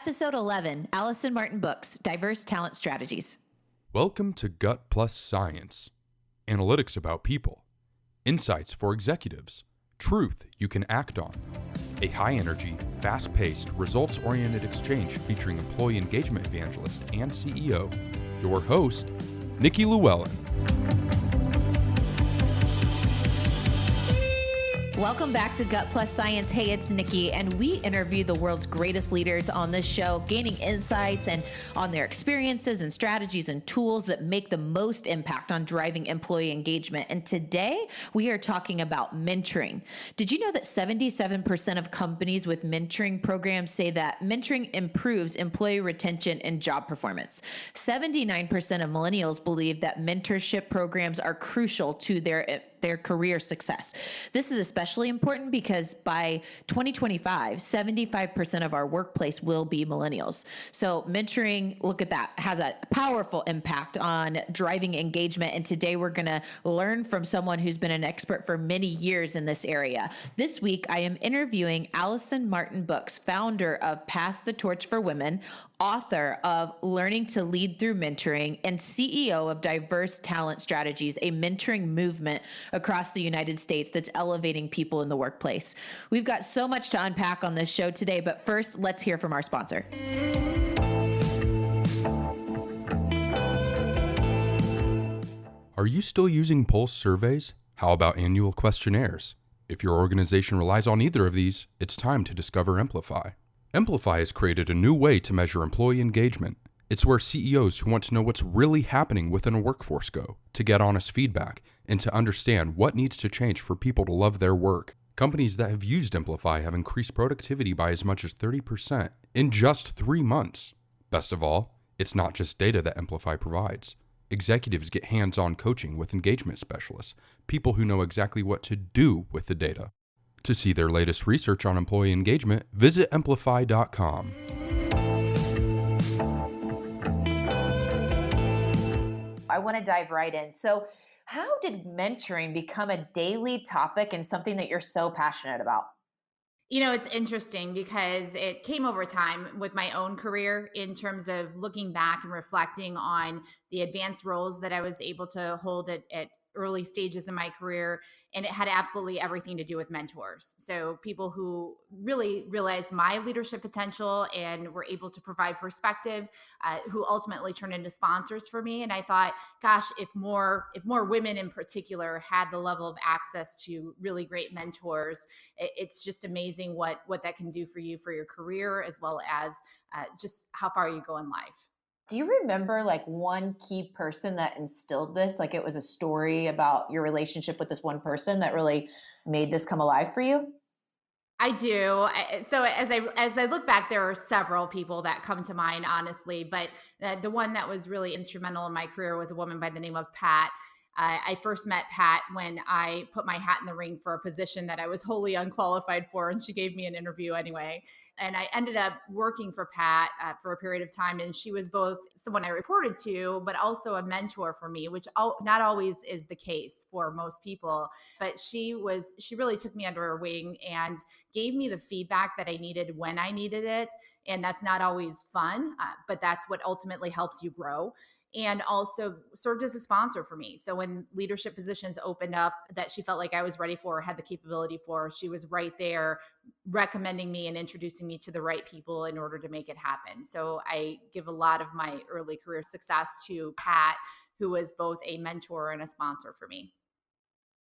Episode 11, Alison Martin Books, Diverse Talent Strategies. Welcome to Gut Plus Science. Analytics about people. Insights for executives. Truth you can act on. A high-energy, fast-paced, results-oriented exchange featuring employee engagement evangelist and CEO, your host, Nikki Llewellyn. Welcome back to Gut Plus Science. Hey, it's Nikki, and we interview the world's greatest leaders on this show, gaining insights and on their experiences and strategies and tools that make the most impact on driving employee engagement. And today we are talking about mentoring. Did you know that 77% of companies with mentoring programs say that mentoring improves employee retention and job performance? 79% of millennials believe that mentorship programs are crucial to their career success. This is especially important because by 2025, 75% of our workplace will be millennials. So mentoring, look at that, has a powerful impact on driving engagement. And today we're going to learn from someone who's been an expert for many years in this area. This week, I am interviewing Alison Martin Books, founder of Pass the Torch for Women, author of Learning to Lead Through Mentoring, and CEO of Diverse Talent Strategies, a mentoring movement across the United States that's elevating people in the workplace. We've got so much to unpack on this show today, but first, let's hear from our sponsor. Are you still using pulse surveys? How about annual questionnaires? If your organization relies on either of these, it's time to discover Amplify. Amplify has created a new way to measure employee engagement. It's where CEOs who want to know what's really happening within a workforce go, to get honest feedback, and to understand what needs to change for people to love their work. Companies that have used Amplify have increased productivity by as much as 30% in just 3 months. Best of all, it's not just data that Amplify provides. Executives get hands-on coaching with engagement specialists, people who know exactly what to do with the data. To see their latest research on employee engagement, visit amplify.com. I want to dive right in. So, how did mentoring become a daily topic and something that you're so passionate about? You know, it's interesting because it came over time with my own career in terms of looking back and reflecting on the advanced roles that I was able to hold at early stages in my career. And it had absolutely everything to do with mentors. So people who really realized my leadership potential and were able to provide perspective, who ultimately turned into sponsors for me. And I thought, gosh, if more women in particular had the level of access to really great mentors, it's just amazing what that can do for you, for your career, as well as just how far you go in life. Do you remember like one key person that instilled this? Like it was a story about your relationship with this one person that really made this come alive for you? I do. So as I look back, there are several people that come to mind, honestly. But the one that was really instrumental in my career was a woman by the name of Pat. I first met Pat when I put my hat in the ring for a position that I was wholly unqualified for, and she gave me an interview anyway. And I ended up working for Pat for a period of time, and she was both someone I reported to, but also a mentor for me, which not always is the case for most people. But she really took me under her wing and gave me the feedback that I needed when I needed it. And that's not always fun, but that's what ultimately helps you grow. And also served as a sponsor for me. So when leadership positions opened up that she felt like I was ready for, had the capability for, she was right there recommending me and introducing me to the right people in order to make it happen. So I give a lot of my early career success to Pat, who was both a mentor and a sponsor for me.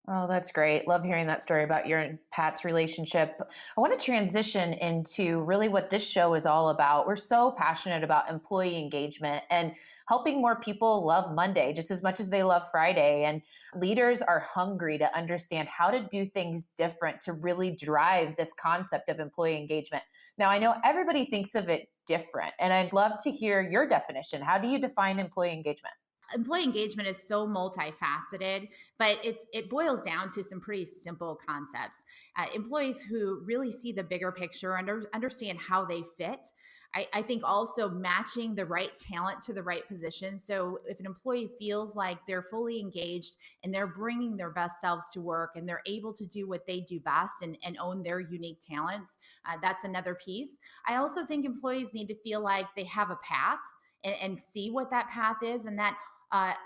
Oh, that's great. Love hearing that story about your and Pat's relationship. I want to transition into really what this show is all about. We're so passionate about employee engagement and helping more people love Monday just as much as they love Friday. And leaders are hungry to understand how to do things different to really drive this concept of employee engagement. Now, I know everybody thinks of it different, and I'd love to hear your definition. How do you define employee engagement? Employee engagement is so multifaceted, but it boils down to some pretty simple concepts. Employees who really see the bigger picture and understand how they fit I think also matching the right talent to the right position. So if an employee feels like they're fully engaged and they're bringing their best selves to work and they're able to do what they do best and own their unique talents, that's another piece. I also think employees need to feel like they have a path and see what that path is, and that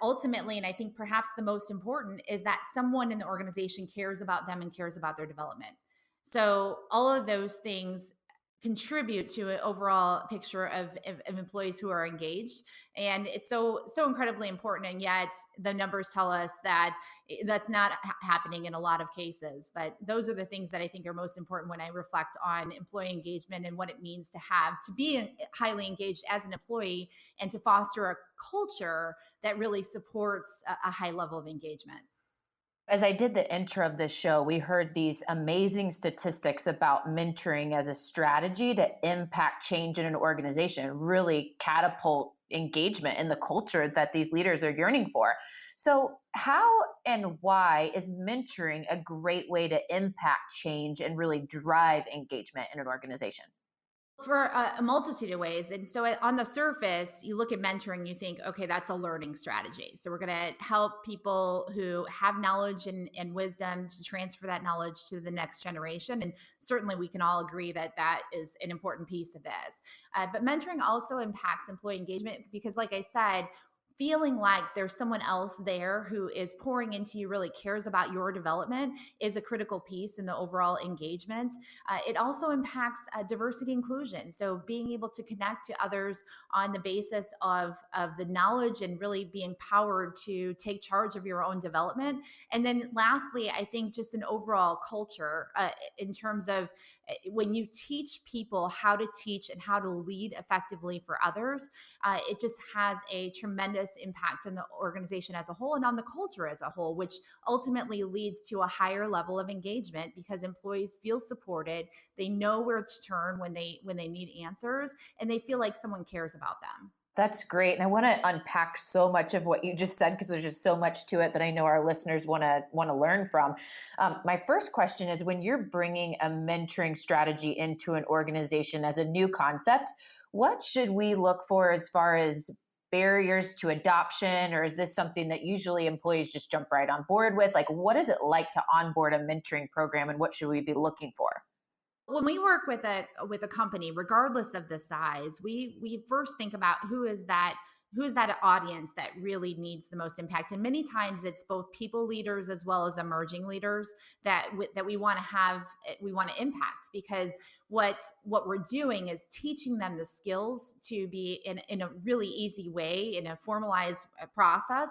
ultimately, and I think perhaps the most important, is that someone in the organization cares about them and cares about their development. So all of those things contribute to an overall picture of employees who are engaged, and it's so incredibly important. And yet the numbers tell us that that's not happening in a lot of cases. But those are the things that I think are most important when I reflect on employee engagement and what it means to be highly engaged as an employee and to foster a culture that really supports a high level of engagement. As I did the intro of this show, we heard these amazing statistics about mentoring as a strategy to impact change in an organization, really catapult engagement in the culture that these leaders are yearning for. So, how and why is mentoring a great way to impact change and really drive engagement in an organization? For a multitude of ways. And so on the surface, you look at mentoring, you think, okay, that's a learning strategy. So we're going to help people who have knowledge and wisdom to transfer that knowledge to the next generation. And certainly we can all agree that that is an important piece of this. But mentoring also impacts employee engagement because, like I said, feeling like there's someone else there who is pouring into you, really cares about your development, is a critical piece in the overall engagement. It also impacts diversity inclusion. So being able to connect to others on the basis of the knowledge and really being empowered to take charge of your own development. And then lastly, I think just an overall culture in terms of when you teach people how to teach and how to lead effectively for others, it just has a tremendous impact on the organization as a whole and on the culture as a whole, which ultimately leads to a higher level of engagement because employees feel supported. They know where to turn when they need answers, and they feel like someone cares about them. That's great. And I want to unpack so much of what you just said because there's just so much to it that I know our listeners want to learn from. My first question is when you're bringing a mentoring strategy into an organization as a new concept, what should we look for as far as barriers to adoption? Or is this something that usually employees just jump right on board with? Like, what is it like to onboard a mentoring program and what should we be looking for? When we work with a company, regardless of the size, we first think about who is that audience that really needs the most impact. And many times it's both people leaders as well as emerging leaders that we want to have, we want to impact, because what we're doing is teaching them the skills to be in a really easy way, in a formalized process,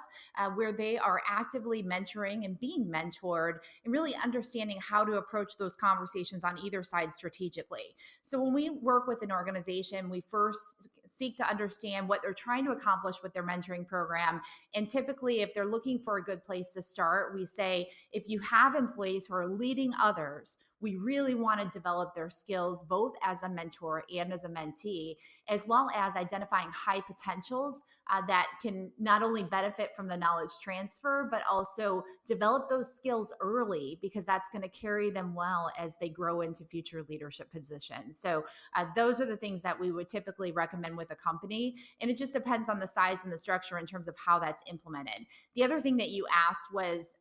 where they are actively mentoring and being mentored and really understanding how to approach those conversations on either side strategically. So when we work with an organization, we first seek to understand what they're trying to accomplish with their mentoring program. And typically, if they're looking for a good place to start, we say, if you have employees who are leading others, we really want to develop their skills both as a mentor and as a mentee, as well as identifying high potentials that can not only benefit from the knowledge transfer, but also develop those skills early, because that's going to carry them well as they grow into future leadership positions. So those are the things that we would typically recommend with a company. And it just depends on the size and the structure in terms of how that's implemented. The other thing that you asked was,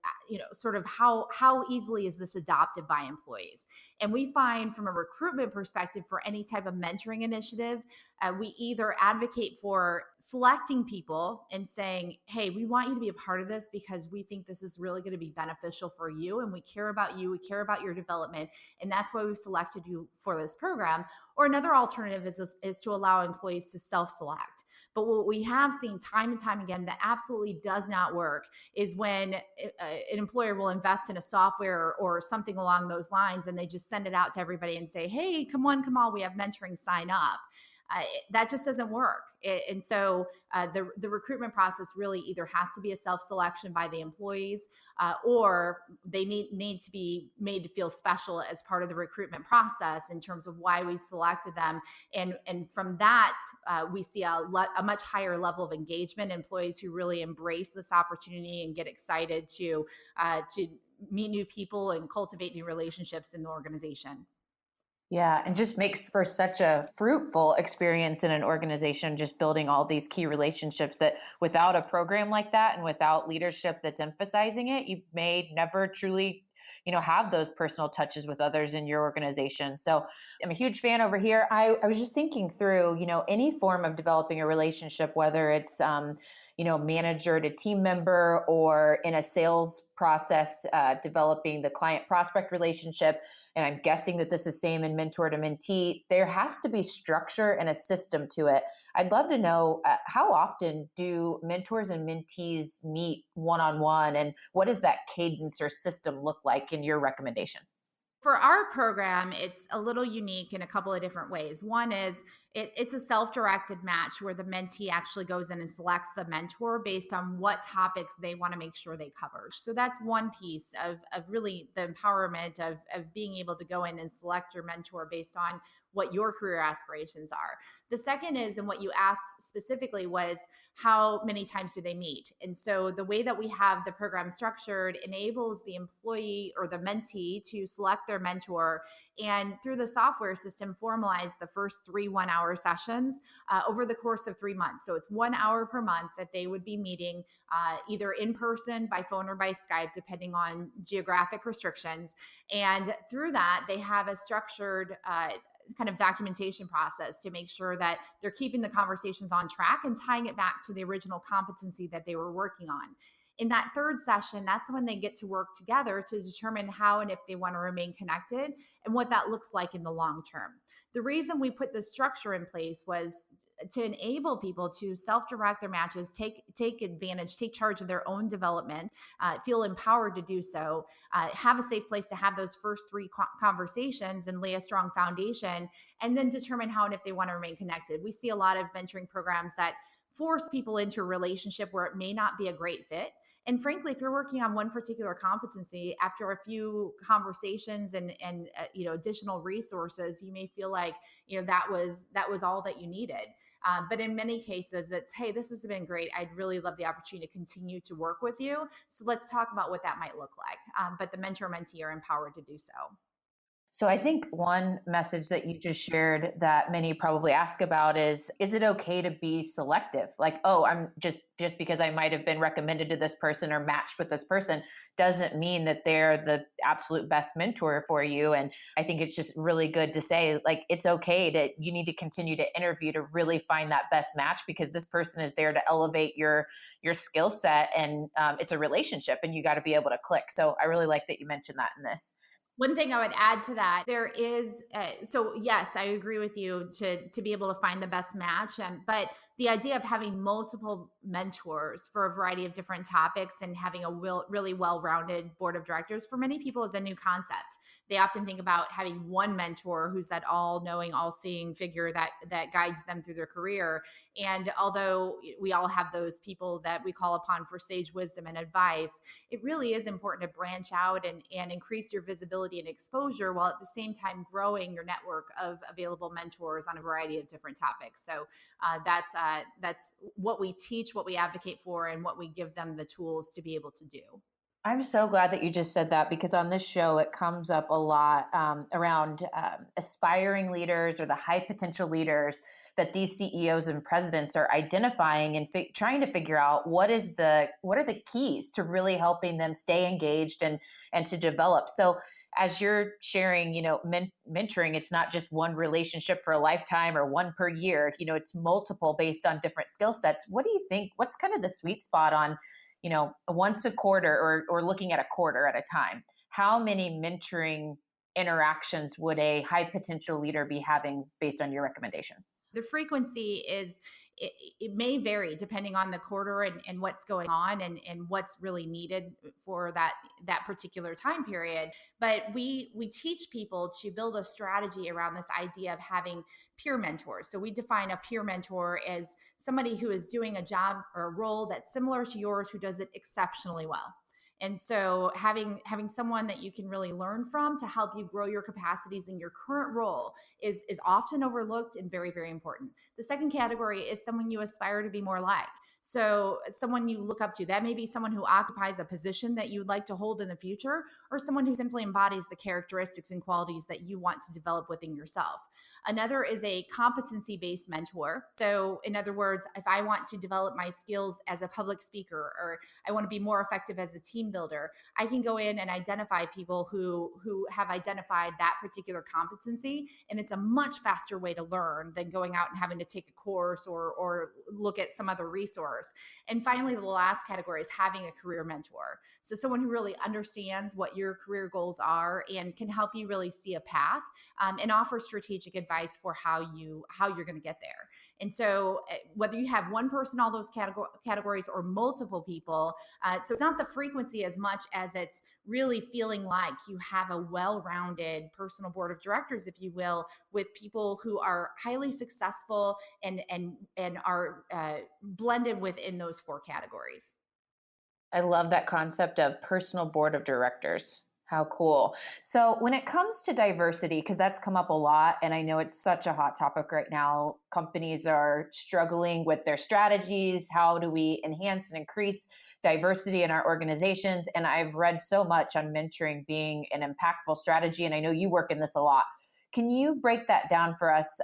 sort of how easily is this adopted by employees? And we find from a recruitment perspective for any type of mentoring initiative, we either advocate for selecting people and saying, hey, we want you to be a part of this because we think this is really going to be beneficial for you and we care about you, we care about your development, and that's why we've selected you for this program. Or another alternative is to allow employees to self-select. But what we have seen time and time again that absolutely does not work is when an employer will invest in a software or something along those lines and they just send it out to everybody and say, hey, come on, we have mentoring, sign up. That just doesn't work. And so the recruitment process really either has to be a self-selection by the employees, or they need to be made to feel special as part of the recruitment process in terms of why we've selected them. And from that, we see a much higher level of engagement, employees who really embrace this opportunity and get excited to meet new people and cultivate new relationships in the organization. Yeah, and just makes for such a fruitful experience in an organization, just building all these key relationships that without a program like that and without leadership that's emphasizing it, you may never truly, have those personal touches with others in your organization. So I'm a huge fan over here. I was just thinking through, any form of developing a relationship, whether it's, manager to team member or in a sales process, developing the client prospect relationship, and I'm guessing that this is same in mentor to mentee, there has to be structure and a system to it. I'd love to know, how often do mentors and mentees meet one-on-one, and what does that cadence or system look like in your recommendation? For our program, it's a little unique in a couple of different ways. One is it's a self directed match where the mentee actually goes in and selects the mentor based on what topics they want to make sure they cover. So that's one piece of really the empowerment of being able to go in and select your mentor based on what your career aspirations are. The second is, and what you asked specifically was, how many times do they meet? And so the way that we have the program structured enables the employee or the mentee to select their mentor, and through the software system formalize the first 3 1-hour sessions over the course of 3 months. So it's 1 hour per month that they would be meeting, either in person, by phone, or by Skype, depending on geographic restrictions. And through that, they have a structured kind of documentation process to make sure that they're keeping the conversations on track and tying it back to the original competency that they were working on. In that third session, that's when they get to work together to determine how and if they want to remain connected and what that looks like in the long term. The reason we put this structure in place was to enable people to self-direct their matches, take advantage, take charge of their own development, feel empowered to do so, have a safe place to have those first three conversations and lay a strong foundation, and then determine how and if they want to remain connected. We see a lot of mentoring programs that force people into a relationship where it may not be a great fit. And frankly, if you're working on one particular competency, after a few conversations and additional resources, you may feel like that was all that you needed. But in many cases, it's, hey, this has been great. I'd really love the opportunity to continue to work with you. So let's talk about what that might look like. But the mentor mentee are empowered to do so. So I think one message that you just shared that many probably ask about is it okay to be selective? Like, oh, I'm just because I might have been recommended to this person or matched with this person doesn't mean that they're the absolute best mentor for you. And I think it's just really good to say, like, it's okay that you need to continue to interview to really find that best match, because this person is there to elevate your skill set, and it's a relationship and you got to be able to click. So I really like that you mentioned that in this. One thing I would add to that, there is, so yes, I agree with you to be able to find the best match, but the idea of having multiple mentors for a variety of different topics and having a really well-rounded board of directors for many people is a new concept. They often think about having one mentor who's that all-knowing, all-seeing figure that guides them through their career. And although we all have those people that we call upon for sage wisdom and advice, it really is important to branch out and increase your visibility and exposure, while at the same time growing your network of available mentors on a variety of different topics. So that's what we teach, what we advocate for, and what we give them the tools to be able to do. I'm so glad that you just said that, because on this show it comes up a lot, around aspiring leaders or the high potential leaders that these CEOs and presidents are identifying and trying to figure out what are the keys to really helping them stay engaged and to develop. So as you're sharing, mentoring, it's not just one relationship for a lifetime or one per year. It's multiple based on different skill sets. What do you think? What's kind of the sweet spot on once a quarter, or looking at a quarter at a time? How many mentoring interactions would a high potential leader be having based on your recommendation? The frequency it may vary depending on the quarter and what's going on and what's really needed for that particular time period. But we teach people to build a strategy around this idea of having peer mentors. So we define a peer mentor as somebody who is doing a job or a role that's similar to yours, who does it exceptionally well. And so having someone that you can really learn from to help you grow your capacities in your current role is often overlooked and very, very important. The second category is someone you aspire to be more like. So someone you look up to, that may be someone who occupies a position that you'd like to hold in the future, or someone who simply embodies the characteristics and qualities that you want to develop within yourself. Another is a competency based mentor. So, in other words, if I want to develop my skills as a public speaker, or I want to be more effective as a team builder, I can go in and identify people who have identified that particular competency, and it's a much faster way to learn than going out and having to take a course or look at some other resource. And finally, the last category is having a career mentor. So someone who really understands what your career goals are and can help you really see a path, and offer strategic advice for how you're going to get there. And so whether you have one person, all those categories, or multiple people, so it's not the frequency as much as it's really feeling like you have a well-rounded personal board of directors, if you will, with people who are highly successful and are blended within those four categories. I love that concept of personal board of directors. How cool. So when it comes to diversity, because that's come up a lot, and I know it's such a hot topic right now, companies are struggling with their strategies. How do we enhance and increase diversity in our organizations? And I've read so much on mentoring being an impactful strategy, and I know you work in this a lot. Can you break that down for us?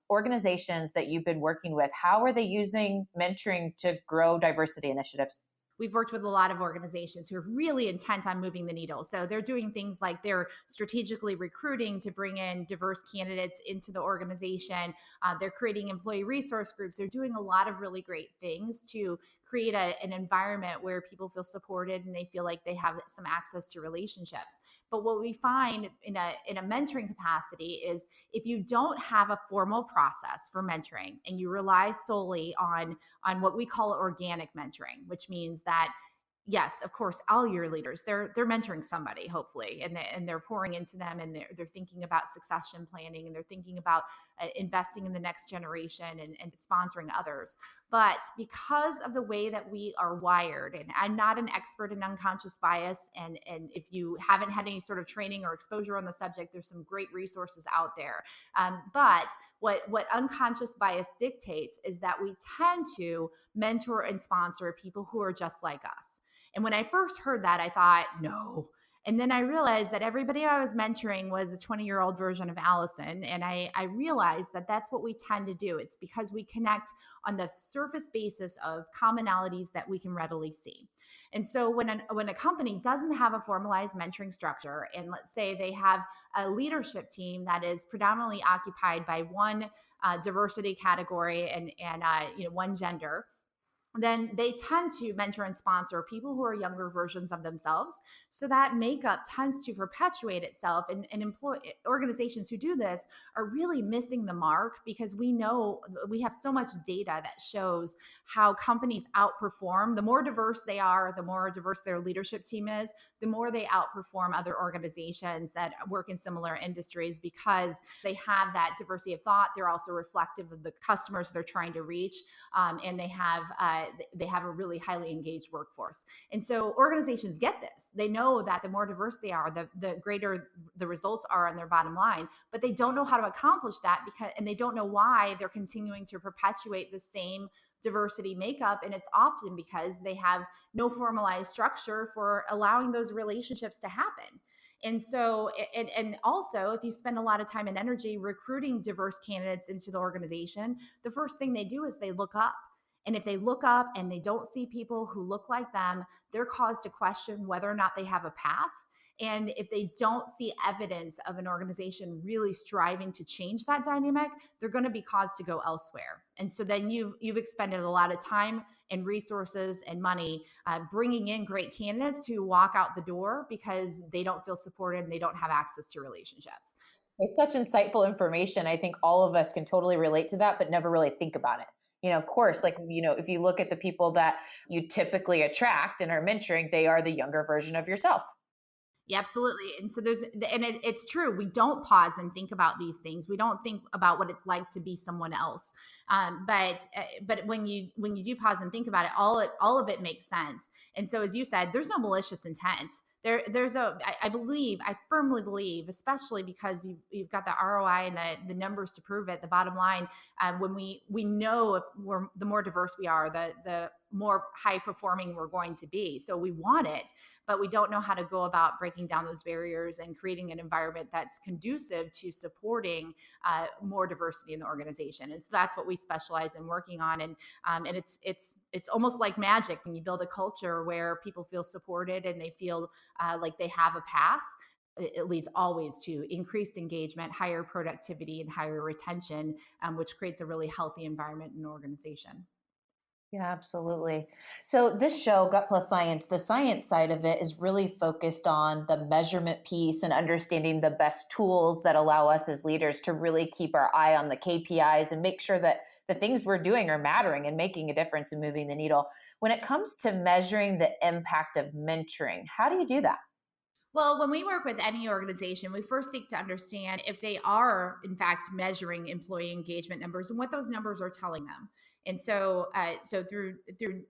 Organizations that you've been working with, how are they using mentoring to grow diversity initiatives? We've worked with a lot of organizations who are really intent on moving the needle. So they're doing things like they're strategically recruiting to bring in diverse candidates into the organization. They're creating employee resource groups. They're doing a lot of really great things to create an environment where people feel supported and they feel like they have some access to relationships. But what we find in a mentoring capacity is if you don't have a formal process for mentoring and you rely solely on what we call organic mentoring, which means that yes, of course, all your leaders, they're mentoring somebody, hopefully, and they're pouring into them, and they're thinking about succession planning, and they're thinking about investing in the next generation and sponsoring others. But because of the way that we are wired, and I'm not an expert in unconscious bias, and if you haven't had any sort of training or exposure on the subject, there's some great resources out there. But what unconscious bias dictates is that we tend to mentor and sponsor people who are just like us. And when I first heard that, I thought, no. And then I realized that everybody I was mentoring was a 20-year-old version of Alison. And I realized that that's what we tend to do. It's because we connect on the surface basis of commonalities that we can readily see. And so when a company doesn't have a formalized mentoring structure, and let's say they have a leadership team that is predominantly occupied by one diversity category and one gender, then they tend to mentor and sponsor people who are younger versions of themselves. So that makeup tends to perpetuate itself. And organizations who do this are really missing the mark, because we know we have so much data that shows how companies outperform. The more diverse they are, the more diverse their leadership team is, the more they outperform other organizations that work in similar industries, because they have that diversity of thought. They're also reflective of the customers they're trying to reach, and they have a really highly engaged workforce. And so organizations get this. They know that the more diverse they are, the greater the results are on their bottom line, but they don't know how to accomplish that, and they don't know why they're continuing to perpetuate the same diversity makeup. And it's often because they have no formalized structure for allowing those relationships to happen. And so, and also, if you spend a lot of time and energy recruiting diverse candidates into the organization, the first thing they do is they look up. And if they look up and they don't see people who look like them, they're caused to question whether or not they have a path. And if they don't see evidence of an organization really striving to change that dynamic, they're going to be caused to go elsewhere. And so then you've expended a lot of time and resources and money bringing in great candidates who walk out the door because they don't feel supported and they don't have access to relationships. It's such insightful information. I think all of us can totally relate to that, but never really think about it. Of course, if you look at the people that you typically attract and are mentoring, they are the younger version of yourself. Yeah, absolutely. And so it's true. We don't pause and think about these things. We don't think about what it's like to be someone else. But when you do pause and think about it, all of it makes sense. And so, as you said, there's no malicious intent. I firmly believe, especially because you've got the ROI and the numbers to prove it. The bottom line, when we know if the more diverse we are, the more high performing we're going to be. So we want it, but we don't know how to go about breaking down those barriers and creating an environment that's conducive to supporting more diversity in the organization. And so that's what we specialize in working on. And it's almost like magic when you build a culture where people feel supported and they feel like they have a path. It leads always to increased engagement, higher productivity, and higher retention, which creates a really healthy environment in an organization. Yeah, absolutely. So this show, Gut Plus Science, the science side of it is really focused on the measurement piece and understanding the best tools that allow us as leaders to really keep our eye on the KPIs and make sure that the things we're doing are mattering and making a difference and moving the needle. When it comes to measuring the impact of mentoring, how do you do that? Well, when we work with any organization, we first seek to understand if they are, in fact, measuring employee engagement numbers and what those numbers are telling them. And so through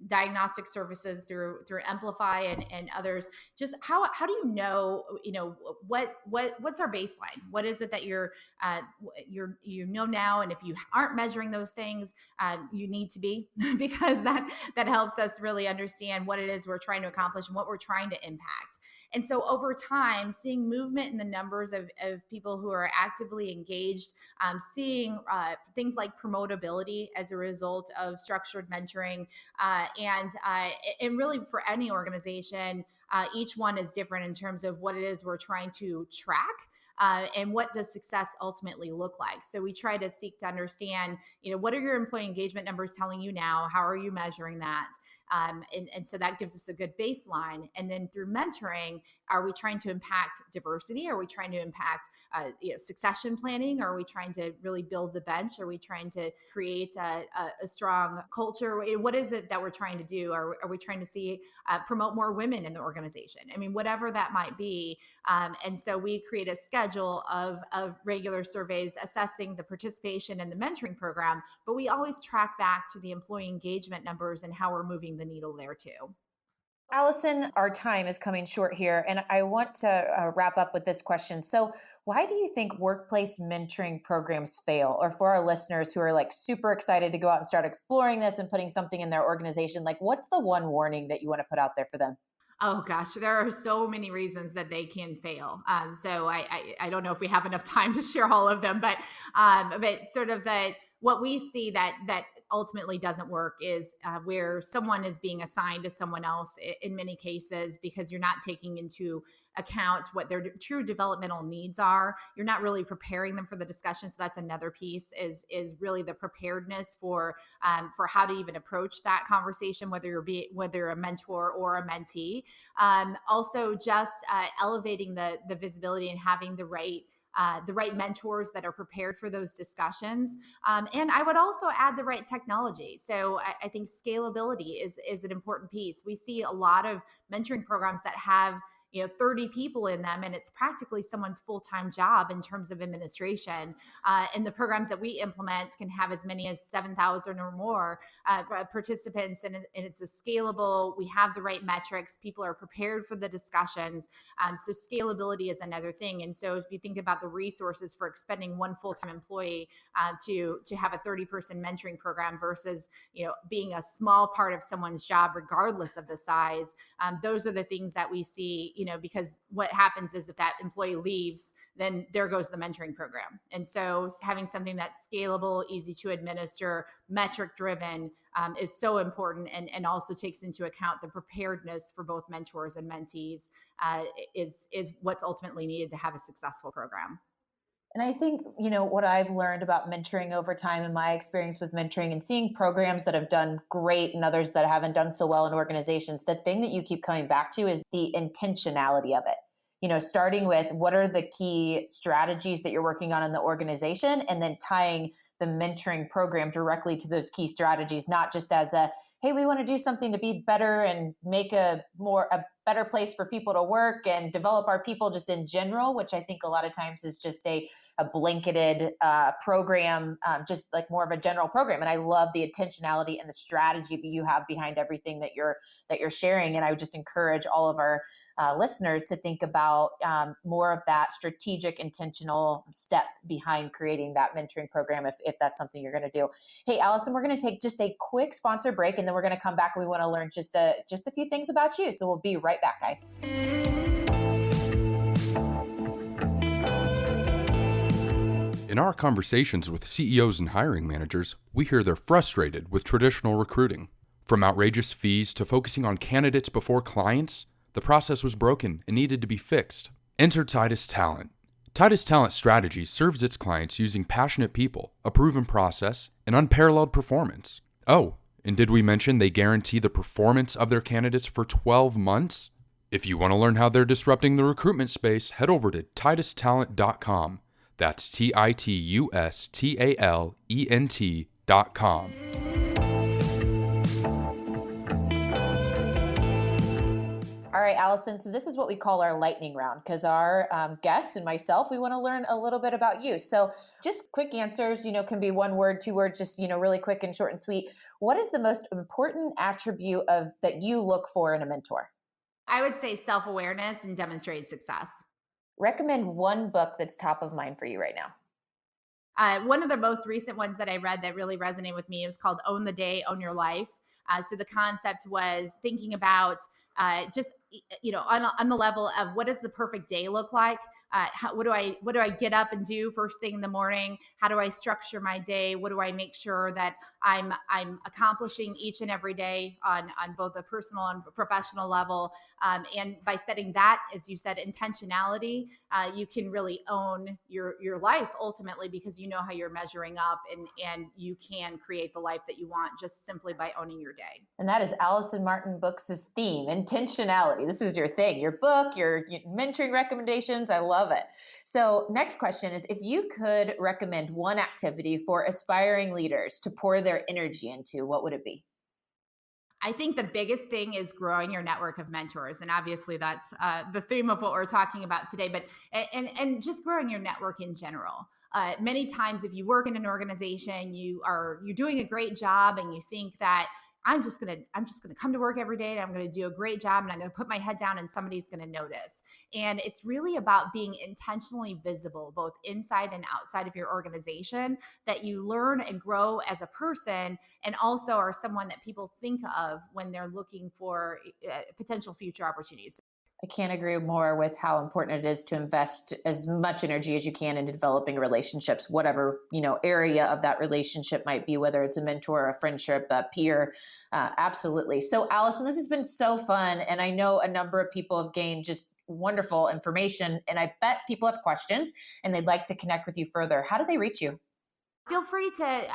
diagnostic services, through Amplify and others, just how do what's our baseline? What is it that you know now? And if you aren't measuring those things, you need to be because that helps us really understand what it is we're trying to accomplish and what we're trying to impact. And so over time, seeing movement in the numbers of people who are actively engaged, seeing things like promotability as a result of structured mentoring, and really for any organization, each one is different in terms of what it is we're trying to track. And what does success ultimately look like? So we try to seek to understand, what are your employee engagement numbers telling you now? How are you measuring that? And so that gives us a good baseline. And then through mentoring, are we trying to impact diversity? Are we trying to impact succession planning? Are we trying to really build the bench? Are we trying to create a strong culture? What is it that we're trying to do? Are we trying to see promote more women in the organization? I mean, whatever that might be. And so we create a schedule of regular surveys assessing the participation in the mentoring program, but we always track back to the employee engagement numbers and how we're moving the needle there too. Allison, our time is coming short here, and I want to wrap up with this question. So, why do you think workplace mentoring programs fail? Or for our listeners who are like super excited to go out and start exploring this and putting something in their organization, like what's the one warning that you want to put out there for them? Oh gosh, there are so many reasons that they can fail. So I don't know if we have enough time to share all of them, but sort of what we see that ultimately doesn't work is where someone is being assigned to someone else in many cases because you're not taking into account what their true developmental needs are. You're not really preparing them for the discussion. So that's another piece is really the preparedness for how to even approach that conversation, whether you're a mentor or a mentee. Also, just elevating the visibility and having the right mentors that are prepared for those discussions. And I would also add the right technology. So I think scalability is an important piece. We see a lot of mentoring programs that have 30 people in them, and it's practically someone's full-time job in terms of administration. And the programs that we implement can have as many as 7,000 or more participants, and it's a scalable. We have the right metrics. People are prepared for the discussions. So scalability is another thing. And so if you think about the resources for expending one full-time employee to have a 30-person mentoring program versus being a small part of someone's job, regardless of the size, those are the things that we see. Because what happens is if that employee leaves, then there goes the mentoring program. And so having something that's scalable, easy to administer, metric driven is so important, and also takes into account the preparedness for both mentors and mentees is what's ultimately needed to have a successful program. And I think, what I've learned about mentoring over time and my experience with mentoring and seeing programs that have done great and others that haven't done so well in organizations, the thing that you keep coming back to is the intentionality of it. Starting with what are the key strategies that you're working on in the organization, and then tying the mentoring program directly to those key strategies, not just as a, hey, we want to do something to be better and make a better place for people to work and develop our people just in general, which I think a lot of times is just a blanketed program, just like more of a general program. And I love the intentionality and the strategy that you have behind everything that you're sharing. And I would just encourage all of our listeners to think about more of that strategic, intentional step behind creating that mentoring program if that's something you're going to do. Hey, Alison, we're going to take just a quick sponsor break, and then we're going to come back and we want to learn just a few things about you. So we'll be right back, guys. In our conversations with CEOs and hiring managers, we hear they're frustrated with traditional recruiting. From outrageous fees to focusing on candidates before clients, the process was broken and needed to be fixed. Enter Titus Talent. Titus Talent Strategies serves its clients using passionate people, a proven process, and unparalleled performance. Oh, and did we mention they guarantee the performance of their candidates for 12 months? If you want to learn how they're disrupting the recruitment space, head over to titustalent.com. That's TITUSTALENT.com. All right, Alison. So this is what we call our lightning round, because our guests and myself, we want to learn a little bit about you. So just quick answers, can be 1 word, 2 words, just, really quick and short and sweet. What is the most important attribute that you look for in a mentor? I would say self-awareness and demonstrated success. Recommend 1 book that's top of mind for you right now. One of the most recent ones that I read that really resonated with me was called Own the Day, Own Your Life. So the concept was thinking about just, on the level of what does the perfect day look like? What do I get up and do first thing in the morning? How do I structure my day? What do I make sure that I'm accomplishing each and every day on both a personal and professional level? And by setting that, as you said, intentionality, you can really own your life ultimately, because you know how you're measuring up, and you can create the life that you want just simply by owning your day. And that is Alison Martin Books' theme, intentionality. This is your thing, your book, your mentoring recommendations. I love it. So next question is, if you could recommend 1 activity for aspiring leaders to pour their energy into, what would it be? I think the biggest thing is growing your network of mentors. And obviously that's the theme of what we're talking about today, but and just growing your network in general. Many times if you work in an organization, you're doing a great job and you think that I'm just gonna come to work every day and I'm gonna do a great job and I'm gonna put my head down and somebody's gonna notice. And it's really about being intentionally visible, both inside and outside of your organization, that you learn and grow as a person, and also are someone that people think of when they're looking for potential future opportunities. I can't agree more with how important it is to invest as much energy as you can into developing relationships, whatever, area of that relationship might be, whether it's a mentor, a friendship, a peer. Absolutely. So Alison, this has been so fun. And I know a number of people have gained just wonderful information, and I bet people have questions and they'd like to connect with you further. How do they reach you? Feel free to,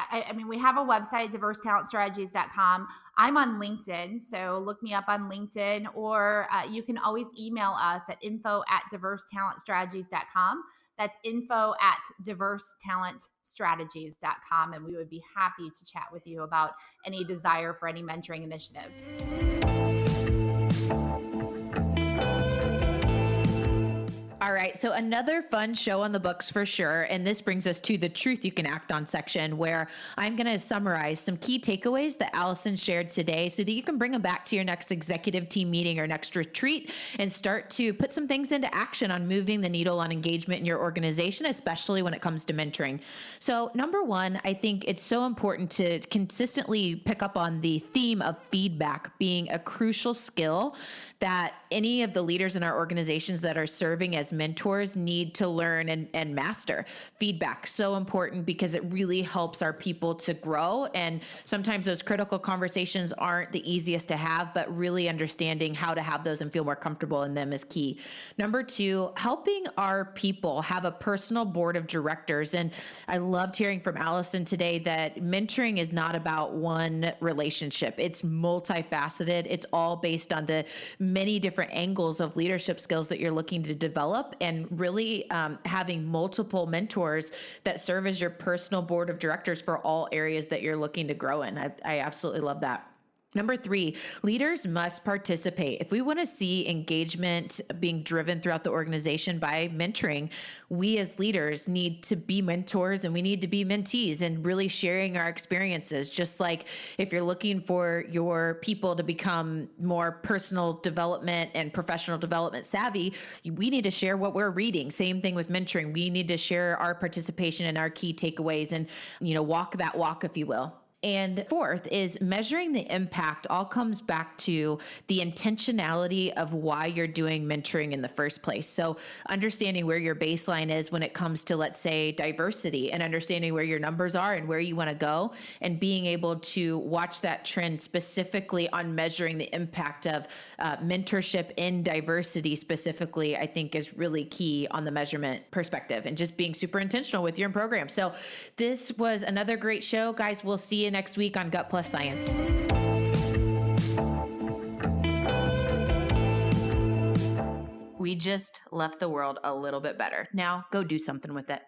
we have a website, diversetalentstrategies.com. I'm on LinkedIn, so look me up on LinkedIn, or you can always email us at info@diversetalentstrategies.com. That's info@diversetalentstrategies.com. And we would be happy to chat with you about any desire for any mentoring initiative. All right, so another fun show on the books for sure. And this brings us to the Truth You Can Act On section, where I'm going to summarize some key takeaways that Alison shared today so that you can bring them back to your next executive team meeting or next retreat and start to put some things into action on moving the needle on engagement in your organization, especially when it comes to mentoring. So number 1, I think it's so important to consistently pick up on the theme of feedback being a crucial skill that any of the leaders in our organizations that are serving as mentors need to learn and master. Feedback, so important, because it really helps our people to grow. And sometimes those critical conversations aren't the easiest to have, but really understanding how to have those and feel more comfortable in them is key. Number 2, helping our people have a personal board of directors. And I loved hearing from Alison today that mentoring is not about one relationship. It's multifaceted. It's all based on the many different angles of leadership skills that you're looking to develop, and really having multiple mentors that serve as your personal board of directors for all areas that you're looking to grow in. I absolutely love that. Number 3, leaders must participate. If we want to see engagement being driven throughout the organization by mentoring, we as leaders need to be mentors and we need to be mentees and really sharing our experiences. Just like if you're looking for your people to become more personal development and professional development savvy, we need to share what we're reading. Same thing with mentoring. We need to share our participation and our key takeaways and, walk that walk, if you will. And 4th is measuring the impact all comes back to the intentionality of why you're doing mentoring in the first place. So understanding where your baseline is when it comes to, let's say, diversity, and understanding where your numbers are and where you want to go, and being able to watch that trend specifically on measuring the impact of mentorship in diversity specifically, I think is really key on the measurement perspective, and just being super intentional with your program. So this was another great show, guys. We'll see you next week on Gut Plus Science. We just left the world a little bit better. Now go do something with it.